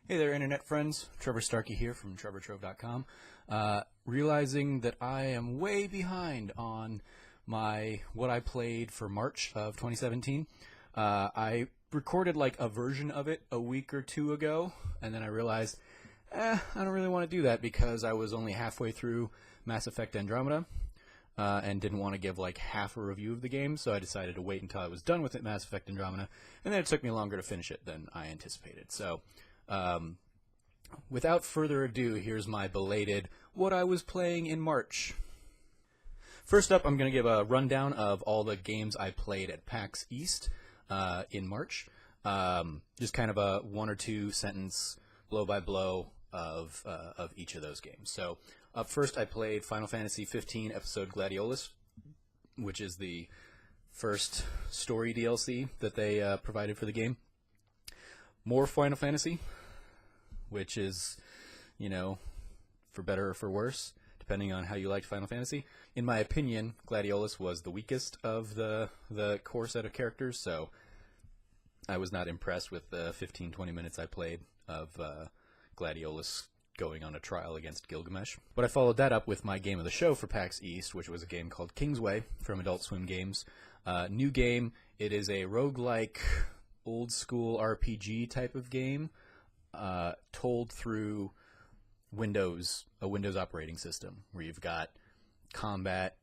Hey there, internet friends. Trevor Starkey here from trevortrove.com. Realizing that I am way behind on what I played for March of 2017. I recorded like a version of it a week or two ago, and then I realized, I don't really want to do that because I was only halfway through Mass Effect Andromeda. And didn't want to give like half a review of the game, so I decided to wait until I was done with it, Mass Effect Andromeda, and then it took me longer to finish it than I anticipated. So, without further ado, here's my belated what I was playing in March. First up, I'm going to give a rundown of all the games I played at PAX East in March. Just kind of a one or two sentence blow by blow of each of those games. So up first, I played Final Fantasy 15 Episode Gladiolus, which is the first story DLC that they provided for the game. More Final Fantasy, which is, for better or for worse, depending on how you liked Final Fantasy. In my opinion, Gladiolus was the weakest of the core set of characters, so I was not impressed with the 15-20 minutes I played of Gladiolus going on a trial against Gilgamesh. But I followed that up with my game of the show for PAX East, which was a game called Kingsway from Adult Swim Games. New game. It is a roguelike, old-school RPG type of game told through a Windows operating system, where you've got combat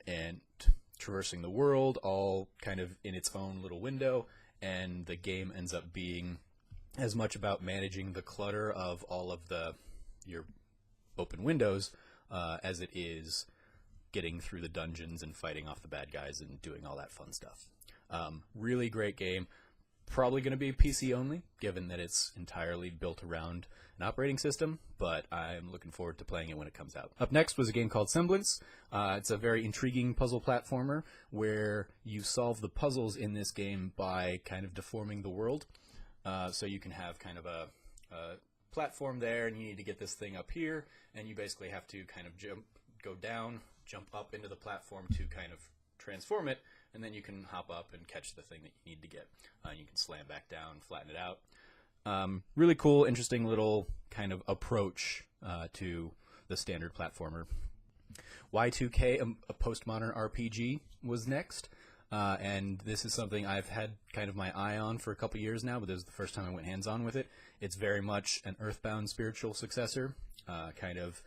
and traversing the world, all kind of in its own little window, and the game ends up being as much about managing the clutter of all of your open windows as it is getting through the dungeons and fighting off the bad guys and doing all that fun stuff. Really great game. Probably going to be PC only, given that it's entirely built around an operating system, but I'm looking forward to playing it when it comes out. Up next was a game called Semblance. It's a very intriguing puzzle platformer where you solve the puzzles in this game by kind of deforming the world. So you can have kind of a platform there, and you need to get this thing up here, and you basically have to kind of go down, jump up into the platform to kind of transform it, and then you can hop up and catch the thing that you need to get. You can slam back down, flatten it out. Really cool, interesting little kind of approach to the standard platformer. Y2K, a postmodern RPG, was next. And this is something I've had kind of my eye on for a couple years now, but this is the first time I went hands-on with it. It's very much an Earthbound spiritual successor, kind of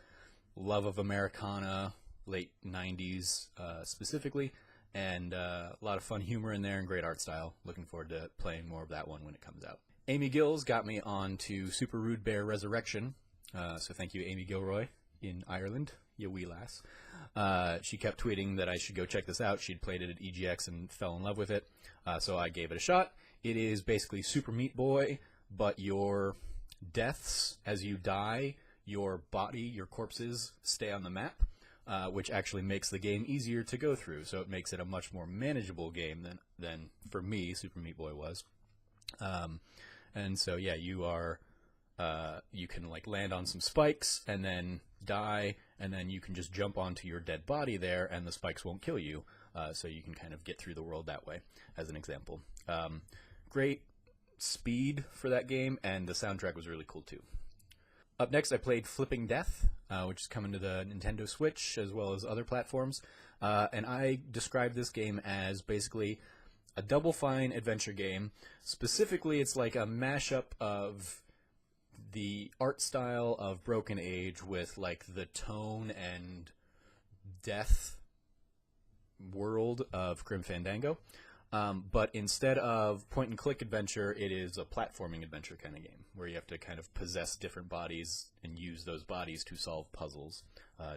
love of Americana, late 90s specifically, and a lot of fun humor in there and great art style. Looking forward to playing more of that one when it comes out. Amy Gills got me on to Super Rude Bear Resurrection, so thank you, Amy Gilroy in Ireland. You wee lass. She kept tweeting that I should go check this out. She'd played it at EGX and fell in love with it, so I gave it a shot. It is basically Super Meat Boy, but your deaths, as you die, your corpses stay on the map, which actually makes the game easier to go through, so it makes it a much more manageable game than for me, Super Meat Boy was. And so, yeah, you can like land on some spikes and then die, and then you can just jump onto your dead body there, and the spikes won't kill you. So you can kind of get through the world that way, as an example. Great speed for that game, and the soundtrack was really cool too. Up next, I played Flipping Death, which is coming to the Nintendo Switch as well as other platforms. And I describe this game as basically a Double Fine adventure game. Specifically, it's like a mashup of the art style of Broken Age with like the tone and death world of Grim Fandango. But instead of point-and-click adventure, it is a platforming adventure kind of game, where you have to kind of possess different bodies and use those bodies to solve puzzles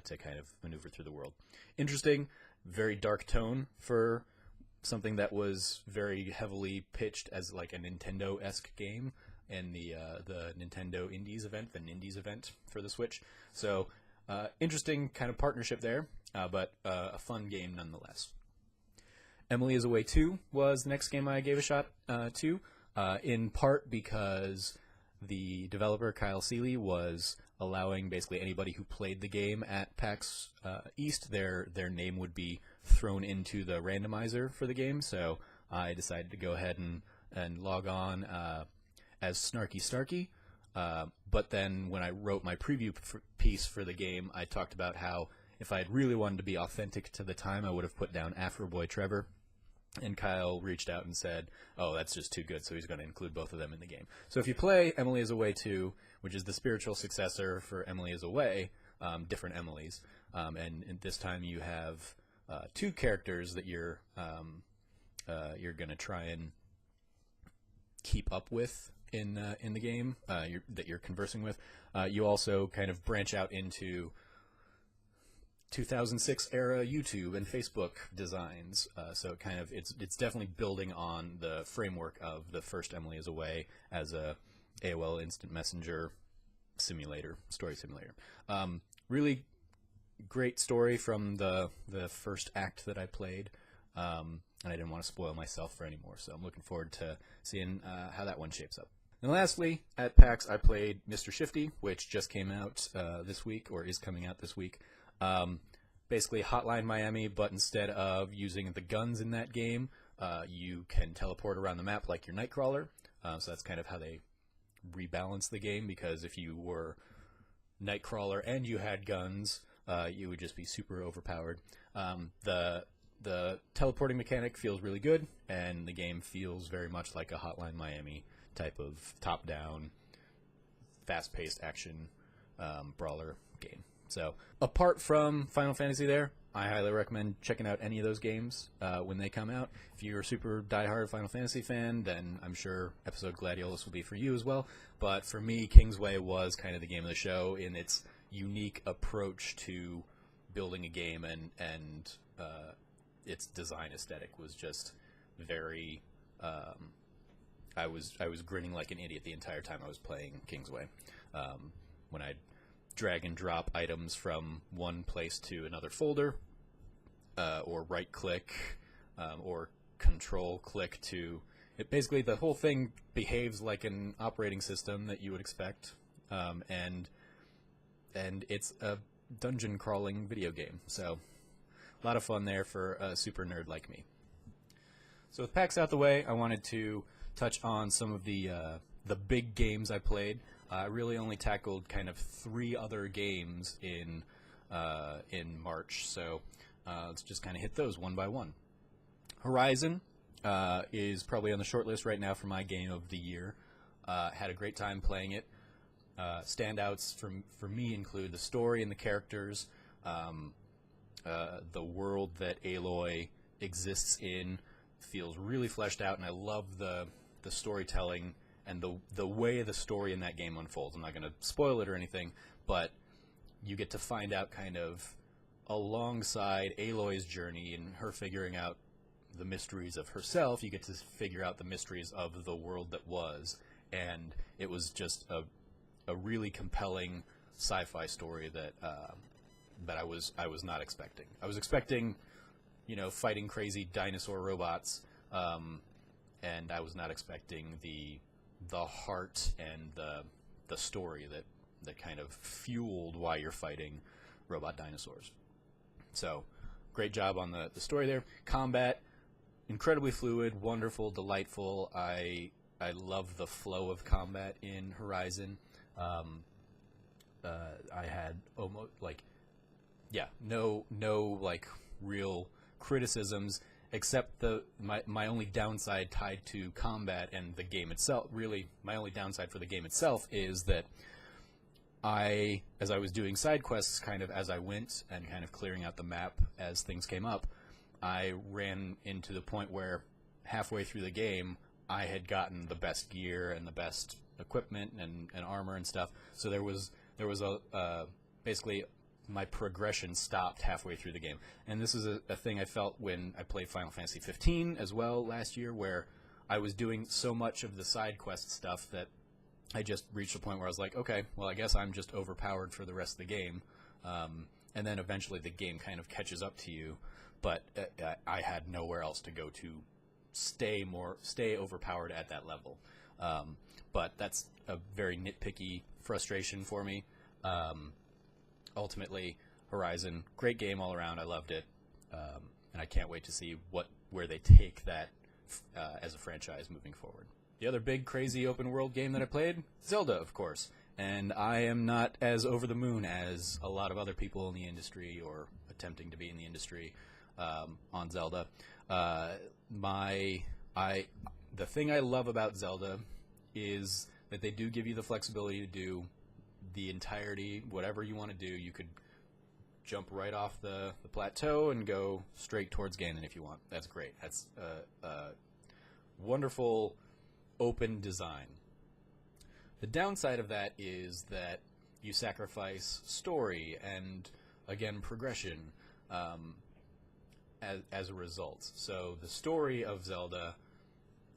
to kind of maneuver through the world. Interesting, very dark tone for something that was very heavily pitched as like a Nintendo-esque game in the Nintendo Indies event, the Nindies event for the Switch. So interesting kind of partnership there, but a fun game nonetheless. Emily is Away 2 was the next game I gave a shot to, in part because the developer, Kyle Seeley, was allowing basically anybody who played the game at PAX East, their name would be thrown into the randomizer for the game, so I decided to go ahead and log on as Snarky Starkey, But then when I wrote my preview piece for the game, I talked about how if I had really wanted to be authentic to the time, I would have put down Afro Boy Trevor. And Kyle reached out and said, oh, that's just too good, so he's going to include both of them in the game. So if you play Emily is Away 2, which is the spiritual successor for Emily is Away, different Emilys, and this time you have two characters that you're going to try and keep up with in the game that you're conversing with. You also kind of branch out into 2006 era YouTube and Facebook designs, so kind of it's definitely building on the framework of the first Emily is Away as a AOL Instant Messenger simulator, story simulator. Really great story from the first act that I played, and I didn't want to spoil myself for any more, so I'm looking forward to seeing how that one shapes up. And lastly, at PAX, I played Mr. Shifty, which just came out this week, or is coming out this week. Basically Hotline Miami, but instead of using the guns in that game, you can teleport around the map like your Nightcrawler. So that's kind of how they rebalance the game, because if you were Nightcrawler and you had guns, you would just be super overpowered. The teleporting mechanic feels really good, and the game feels very much like a Hotline Miami type of top-down, fast-paced action brawler game. So apart from Final Fantasy there, I highly recommend checking out any of those games when they come out. If you're a super diehard Final Fantasy fan, then I'm sure Episode Gladiolus will be for you as well. But for me, Kingsway was kind of the game of the show in its unique approach to building a game, and its design aesthetic was just very... I was grinning like an idiot the entire time I was playing Kingsway. When I'd drag and drop items from one place to another folder, or right click, or control click to it. Basically, the whole thing behaves like an operating system that you would expect, and it's a dungeon crawling video game. So a lot of fun there for a super nerd like me. So with PAX out the way, I wanted to touch on some of the big games I played. I really only tackled kind of 3 other games in March, so let's just kind of hit those one by one. Horizon is probably on the short list right now for my game of the year. Had a great time playing it. Standouts for me include the story and the characters, the world that Aloy exists in feels really fleshed out, and I love the storytelling and the way the story in that game unfolds. I'm not going to spoil it or anything, but you get to find out kind of alongside Aloy's journey and her figuring out the mysteries of herself, you get to figure out the mysteries of the world that was. And it was just a really compelling sci-fi story that I was not expecting. I was expecting, fighting crazy dinosaur robots, and I was not expecting the heart and the story that kind of fueled why you're fighting robot dinosaurs. So, great job on the story there. Combat, incredibly fluid, wonderful, delightful. I love the flow of combat in Horizon. I had almost no real criticisms, except my only downside tied to combat and the game itself. Really, my only downside for the game itself is that as I was doing side quests kind of as I went and kind of clearing out the map as things came up, I ran into the point where halfway through the game I had gotten the best gear and the best equipment and armor and stuff. So there was basically my progression stopped halfway through the game. And this is a thing I felt when I played Final Fantasy 15 as well last year, where I was doing so much of the side quest stuff that I just reached a point where I was like, okay, well, I guess I'm just overpowered for the rest of the game. And then eventually the game kind of catches up to you, but I had nowhere else to go to stay overpowered at that level. But that's a very nitpicky frustration for me. Ultimately, Horizon, great game all around. I loved it, and I can't wait to see where they take that as a franchise moving forward. The other big, crazy open-world game that I played, Zelda, of course. And I am not as over the moon as a lot of other people in the industry, or attempting to be in the industry, on Zelda. The thing I love about Zelda is that they do give you the flexibility to do the entirety, whatever you want to do. You could jump right off the plateau and go straight towards Ganon if you want. That's great. That's a wonderful open design. The downside of that is that you sacrifice story and, again, progression as a result. So the story of Zelda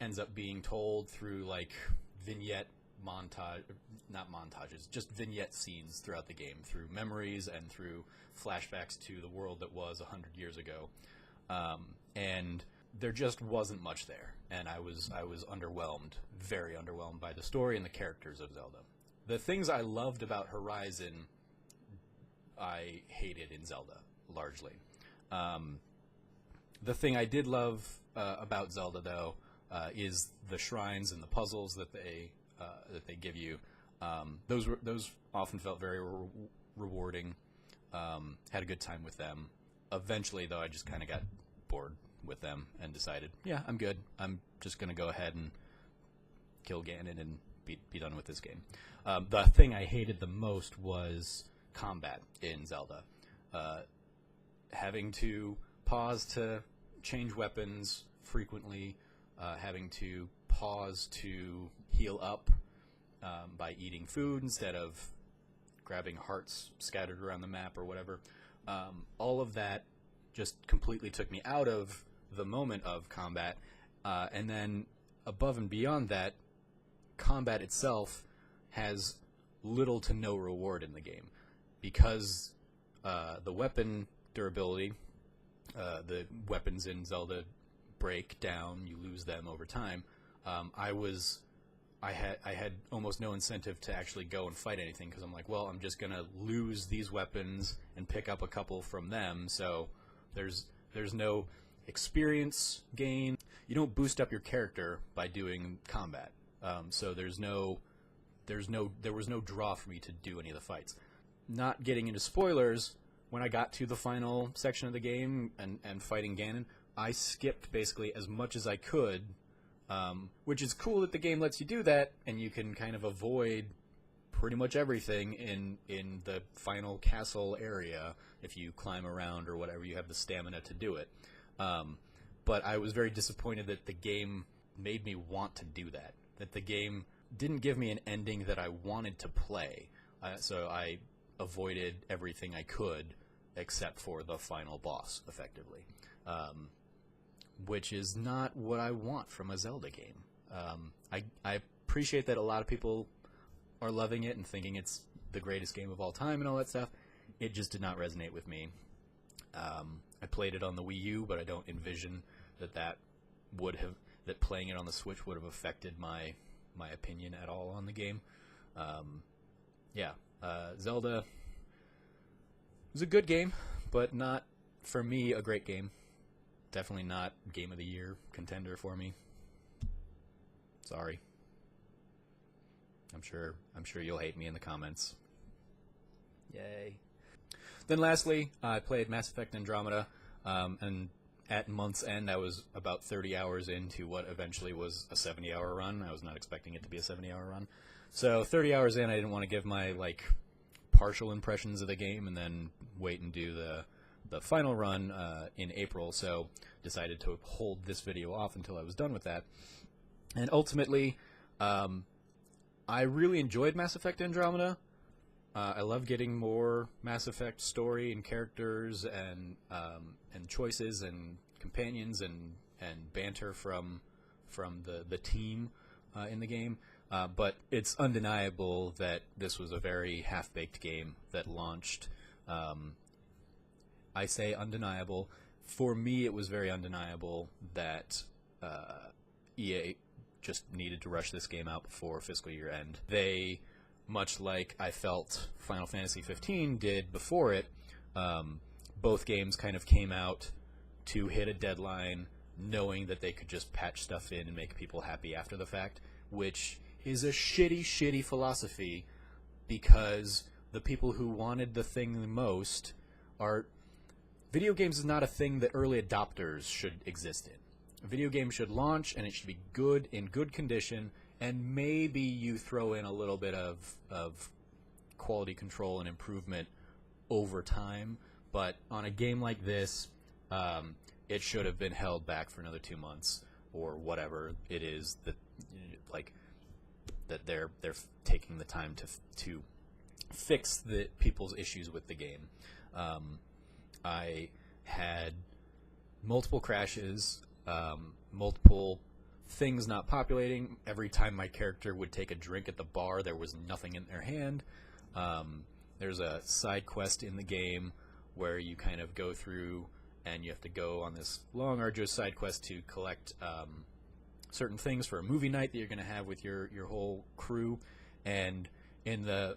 ends up being told through, like, just vignette scenes throughout the game, through memories and through flashbacks to the world that was 100 years ago. And there just wasn't much there, and I was underwhelmed, very underwhelmed by the story and the characters of Zelda. The things I loved about Horizon, I hated in Zelda, largely. The thing I did love about Zelda, though, is the shrines and the puzzles that they give you. Those often felt very rewarding. Had a good time with them. Eventually, though, I just kind of got bored with them and decided, yeah, I'm good. I'm just going to go ahead and kill Ganon and be done with this game. The thing I hated the most was combat in Zelda. Having to pause to change weapons frequently, having to pause to heal up by eating food instead of grabbing hearts scattered around the map or whatever. All of that just completely took me out of the moment of combat. And then above and beyond that, combat itself has little to no reward in the game. Because the weapon durability, the weapons in Zelda break down, you lose them over time. I had almost no incentive to actually go and fight anything, because I'm like, well, I'm just gonna lose these weapons and pick up a couple from them. So there's no experience gain. You don't boost up your character by doing combat. So there was no draw for me to do any of the fights. Not getting into spoilers, when I got to the final section of the game and fighting Ganon, I skipped basically as much as I could, which is cool that the game lets you do that, and you can kind of avoid pretty much everything in the final castle area if you climb around or whatever. You have the stamina to do it. But I was very disappointed that the game made me want to do that. That the game didn't give me an ending that I wanted to play. So I avoided everything I could except for the final boss, effectively. Which is not what I want from a Zelda game. I appreciate that a lot of people are loving it and thinking it's the greatest game of all time and all that stuff. It just did not resonate with me. I played it on the Wii U, but I don't envision that playing it on the Switch would have affected my opinion at all on the game. Zelda was a good game, but not, for me, a great game. Definitely not Game of the Year contender for me. Sorry. I'm sure you'll hate me in the comments. Yay. Then lastly, I played Mass Effect Andromeda, and at month's end, I was about 30 hours into what eventually was a 70-hour run. I was not expecting it to be a 70-hour run. So 30 hours in, I didn't want to give my partial impressions of the game and then wait and do the final run in April, so decided to hold this video off until I was done with that. And ultimately, I really enjoyed Mass Effect Andromeda. I love getting more Mass Effect story and characters and choices and companions and banter from the team in the game. But it's undeniable that this was a very half-baked game that launched. I say undeniable. For me, it was very undeniable that EA just needed to rush this game out before fiscal year end. They, much like I felt Final Fantasy 15 did before it, both games kind of came out to hit a deadline knowing that they could just patch stuff in and make people happy after the fact, which is a shitty philosophy, because the people who wanted the thing the most are... Video games is not a thing that early adopters should exist in. A video game should launch, and it should be good, in good condition, and maybe you throw in a little bit of quality control and improvement over time. But on a game like this, it should have been held back for another 2 months, or whatever it is that, like, that they're taking the time to fix the people's issues with the game. I had multiple crashes, multiple things not populating. Every time my character would take a drink at the bar, there was nothing in their hand. There's a side quest in the game where you kind of go through and you have to go on this long, arduous side quest to collect certain things for a movie night that you're going to have with your whole crew. And in the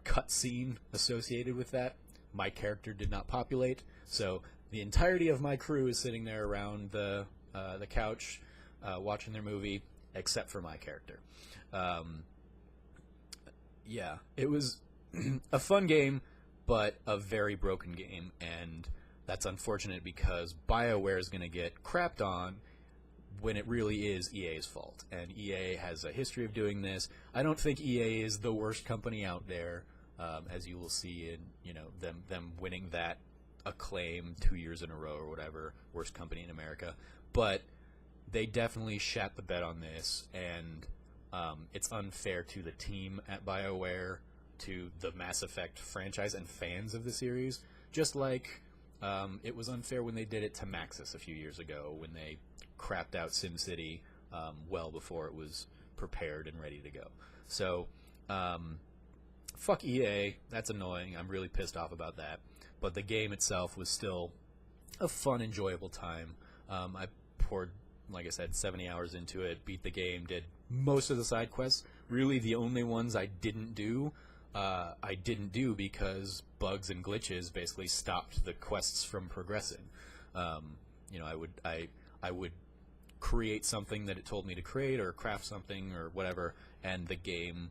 cutscene associated with that, my character did not populate, so the entirety of my crew is sitting there around the couch watching their movie, except for my character. Yeah, it was a fun game, but a very broken game, and that's unfortunate because BioWare is going to get crapped on when it really is EA's fault, and EA has a history of doing this. I don't think EA is the worst company out there, as you will see in them winning that acclaim 2 years in a row or whatever, worst company in America. But they definitely shat the bed on this, and it's unfair to the team at BioWare, to the Mass Effect franchise and fans of the series, just like it was unfair when they did it to Maxis a few years ago, when they crapped out SimCity well before it was prepared and ready to go. So fuck EA, that's annoying. I'm really pissed off about that. But the game itself was still a fun, enjoyable time. I poured, like I said, 70 hours into it, beat the game, did most of the side quests. Really, the only ones I didn't do because bugs and glitches basically stopped the quests from progressing. I would create something that it told me to create, or craft something, or whatever, and the game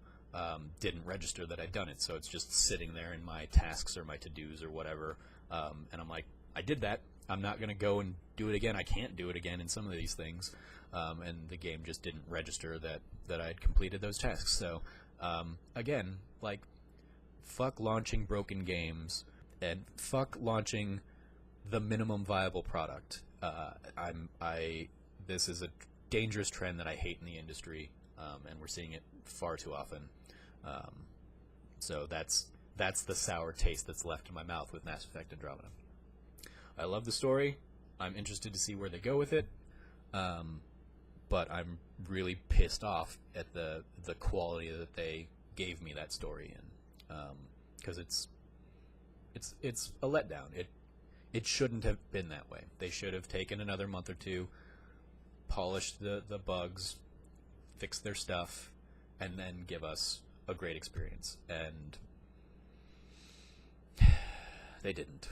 didn't register that I'd done it, so it's just sitting there in my tasks or my to-dos or whatever, and I'm like, I did that, I'm not going to go and do it again. I can't do it again in some of these things, and the game just didn't register that I'd completed those tasks. So again, like, fuck launching broken games, and fuck launching the minimum viable product. This is a dangerous trend that I hate in the industry, and we're seeing it far too often. So that's the sour taste that's left in my mouth with Mass Effect Andromeda. I love the story. I'm interested to see where they go with it, but I'm really pissed off at the quality that they gave me that story in, because it's a letdown. It shouldn't have been that way. They should have taken another month or two, polished the bugs, fixed their stuff, and then give us a great experience. And they didn't.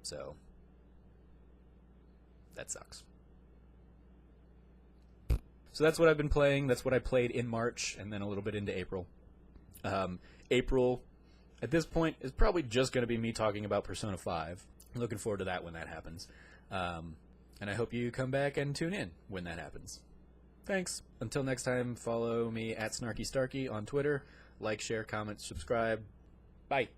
So that sucks. So that's what I've been playing. That's what I played in March, and then a little bit into April. April, at this point, is probably just going to be me talking about Persona 5. I'm looking forward to that when that happens. And I hope you come back and tune in when that happens. Thanks. Until next time, follow me at SnarkyStarky on Twitter. Like, share, comment, subscribe. Bye.